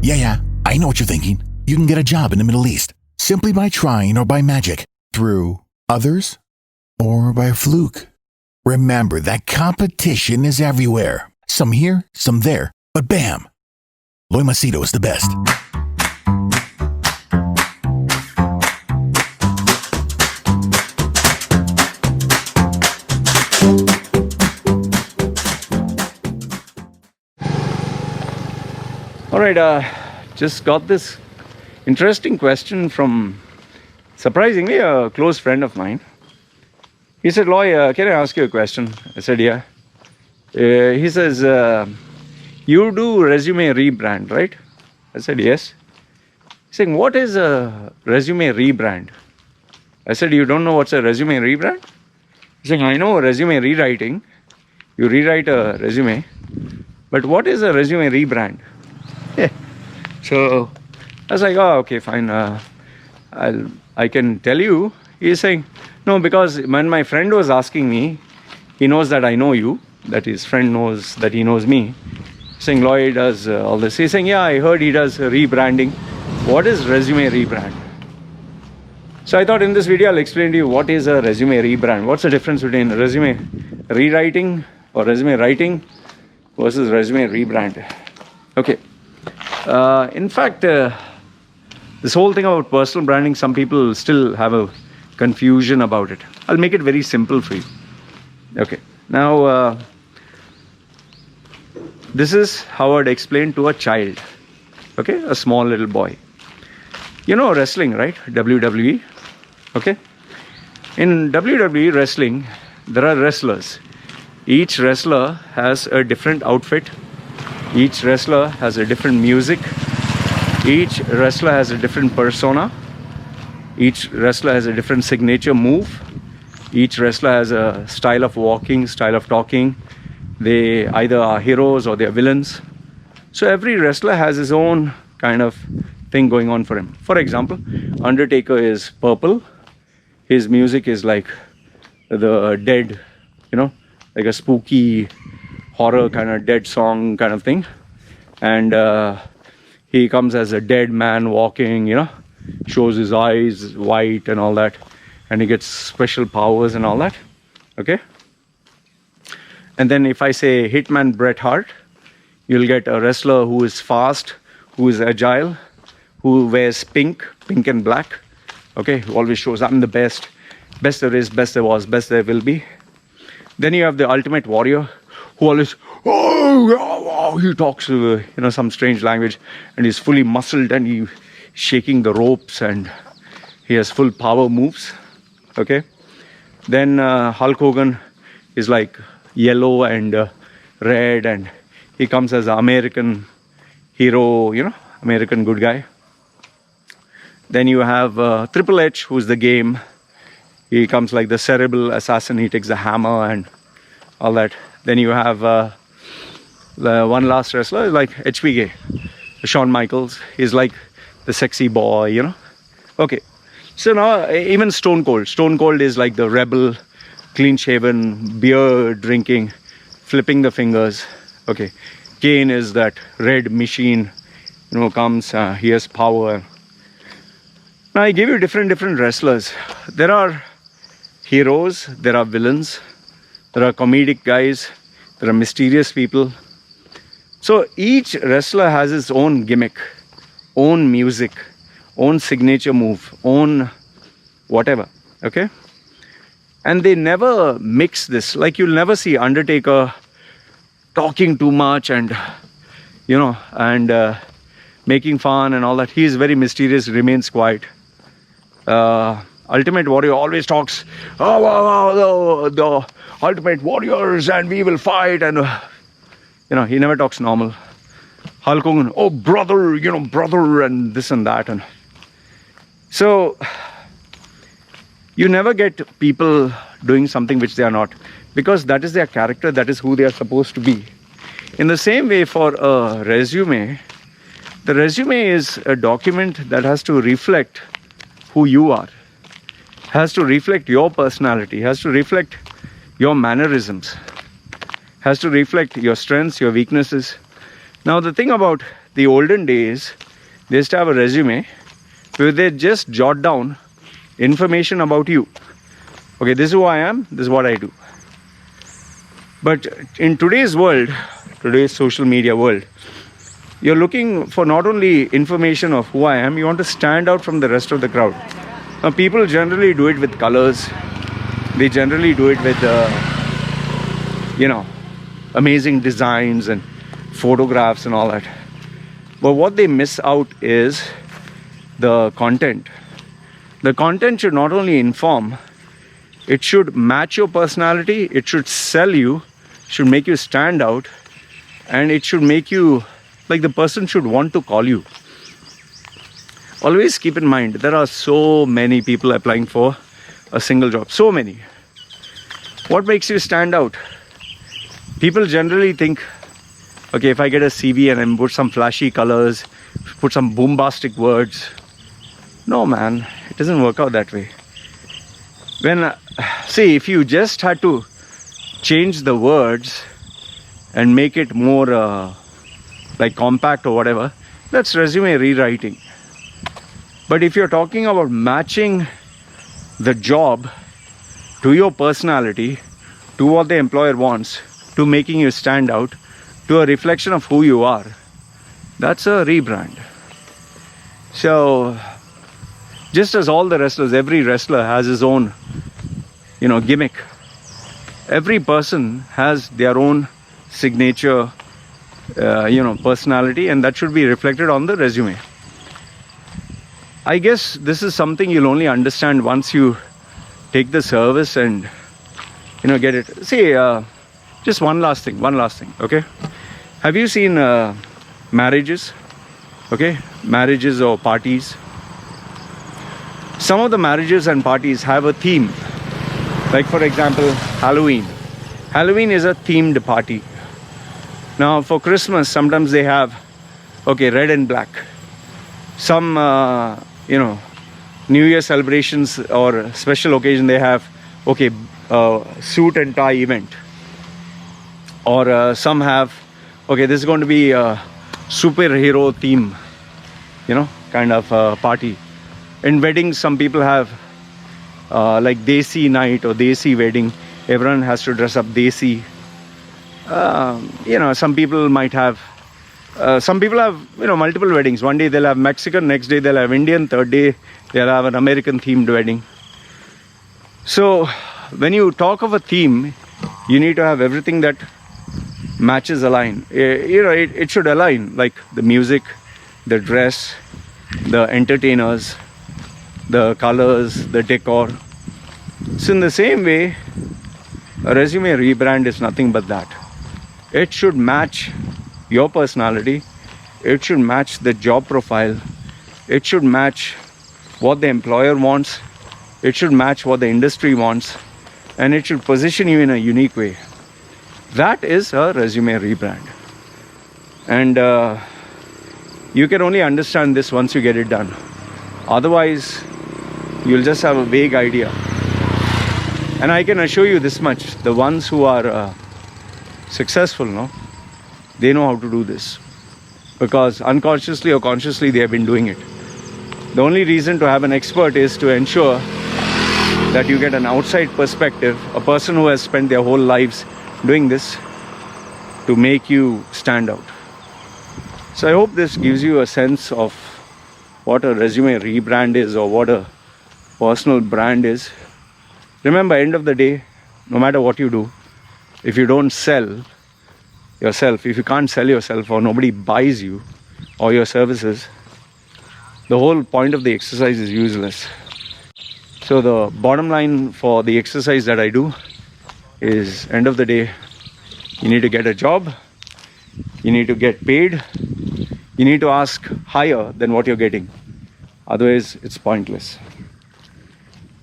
Yeah, I know what you're thinking. You can get a job in the Middle East simply by trying or by magic, through others, or by fluke. Remember that competition is everywhere. Some here, some there, but bam! Loy Macedo is the best. All right, just got this interesting question from, surprisingly, a close friend of mine. He said, Loy, can I ask you a question? I said, yeah. He says, you do resume rebrand, right? I said, yes. He's saying, what is a resume rebrand? I said, you don't know what's a resume rebrand? He's saying, I know resume rewriting. You rewrite a resume. But what is a resume rebrand? So I was like, oh, okay, fine. I can tell you. He's saying, no, because when my friend was asking me, he knows that I know you, that his friend knows that he knows me. He's saying, Lloyd does all this. He's saying, yeah, I heard he does rebranding. What is resume rebrand? So I thought in this video I'll explain to you what is a resume rebrand. What's the difference between resume rewriting or resume writing versus resume rebrand? Okay. In fact, this whole thing about personal branding, some people still have a confusion about it. I'll make it very simple for you. Okay. Now, this is how I'd explain to a child. Okay, a small little boy. You know wrestling, right? WWE. Okay. In WWE wrestling, there are wrestlers. Each wrestler has a different outfit. Each wrestler has a different music. Each wrestler has a different persona. Each wrestler has a different signature move. Each wrestler has a style of walking, style of talking. They either are heroes or they're villains. So every wrestler has his own kind of thing going on for him. For example, Undertaker is purple. His music is like the dead, like a spooky horror kind of dead song kind of thing. And he comes as a dead man walking, shows his eyes white and all that. And he gets special powers and all that. Okay. And then if I say Hitman Bret Hart, you'll get a wrestler who is fast, who is agile, who wears pink and black. Okay, who always shows I'm the best there is, best there was, best there will be. Then you have the Ultimate Warrior, who always, he talks some strange language, and he's fully muscled and he's shaking the ropes and he has full power moves. Okay. Then Hulk Hogan is like yellow and red, and he comes as an American hero, American good guy. Then you have Triple H, who's the Game. He comes like the cerebral assassin. He takes the hammer and all that. Then you have the one last wrestler, like HBK, Shawn Michaels. He's like the sexy boy, Okay. So now even Stone Cold is like the rebel, clean-shaven, beer drinking, flipping the fingers. Okay. Kane is that red machine, comes, he has power. Now I give you different wrestlers. There are heroes, there are villains, there are comedic guys, there are mysterious people. So each wrestler has his own gimmick, own music, own signature move, own whatever. Okay. And they never mix this. Like you'll never see Undertaker talking too much and making fun and all that. He is very mysterious, remains quiet. Ultimate Warrior always talks, the Ultimate Warriors and we will fight, and he never talks normal. Hulk Hogan, oh brother, brother, and this and that. And so you never get people doing something which they are not, because that is their character, that is who they are supposed to be. In the same way, for a resume, the resume is a document that has to reflect who you are, has to reflect your personality, has to reflect your mannerisms, has to reflect your strengths, your weaknesses. Now the thing about the olden days, they used to have a resume where they just jot down information about you. Okay, this is who I am, this is what I do. But in today's world, today's social media world, you're looking for not only information of who I am, you want to stand out from the rest of the crowd. Now, people generally do it with colors. They generally do it with, amazing designs and photographs and all that. But what they miss out is the content. The content should not only inform, it should match your personality, it should sell you, should make you stand out, and it should make you, like the person should want to call you. Always keep in mind, there are so many people applying for a single job. So many. What makes you stand out? People generally think, okay, if I get a CV and I put some flashy colors, put some bombastic words. No, man, it doesn't work out that way. See, if you just had to change the words and make it more like compact or whatever, that's resume rewriting. But if you're talking about matching the job to your personality, to what the employer wants, to making you stand out, to a reflection of who you are, that's a rebrand. So, just as all the wrestlers, every wrestler has his own, gimmick. Every person has their own signature, personality, and that should be reflected on the resume. I guess this is something you'll only understand once you take the service and, get it. See, just one last thing, okay? Have you seen marriages? Okay, marriages or parties. Some of the marriages and parties have a theme. Like for example, Halloween. Halloween is a themed party. Now for Christmas, sometimes they have, red and black. Some, New Year celebrations or special occasion, they have, suit and tie event. Or some have, this is going to be a superhero theme, kind of party. In weddings, some people have like Desi night or Desi wedding. Everyone has to dress up Desi. Some people might have, multiple weddings. One day they'll have Mexican, next day they'll have Indian, third day they'll have an American themed wedding. So when you talk of a theme, you need to have everything that matches align. It should align, like the music, the dress, the entertainers, the colors, the decor. So in the same way, a resume rebrand is nothing but that. It should match your personality. It should match the job profile. It should match what the employer wants. It should match what the industry wants. And it should position you in a unique way. That is a resume rebrand. And you can only understand this once you get it done. Otherwise, you'll just have a vague idea. And I can assure you this much, the ones who are successful, they know how to do this. Because unconsciously or consciously, they have been doing it. The only reason to have an expert is to ensure that you get an outside perspective, a person who has spent their whole lives doing this, to make you stand out. So I hope this gives you a sense of what a resume rebrand is or what a personal brand is. Remember, end of the day, no matter what you do, if you don't sell yourself, if you can't sell yourself or nobody buys you or your services, the whole point of the exercise is useless. So the bottom line for the exercise that I do is, end of the day, you need to get a job, you need to get paid, you need to ask higher than what you're getting. Otherwise, it's pointless.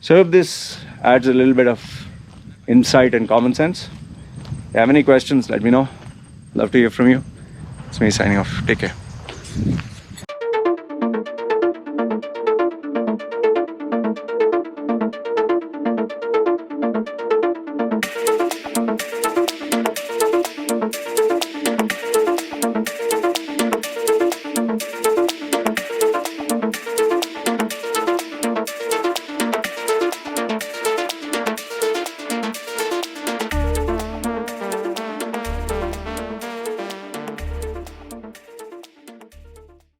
So if this adds a little bit of insight and common sense, if you have any questions, let me know. Love to hear from you. It's me signing off. Take care.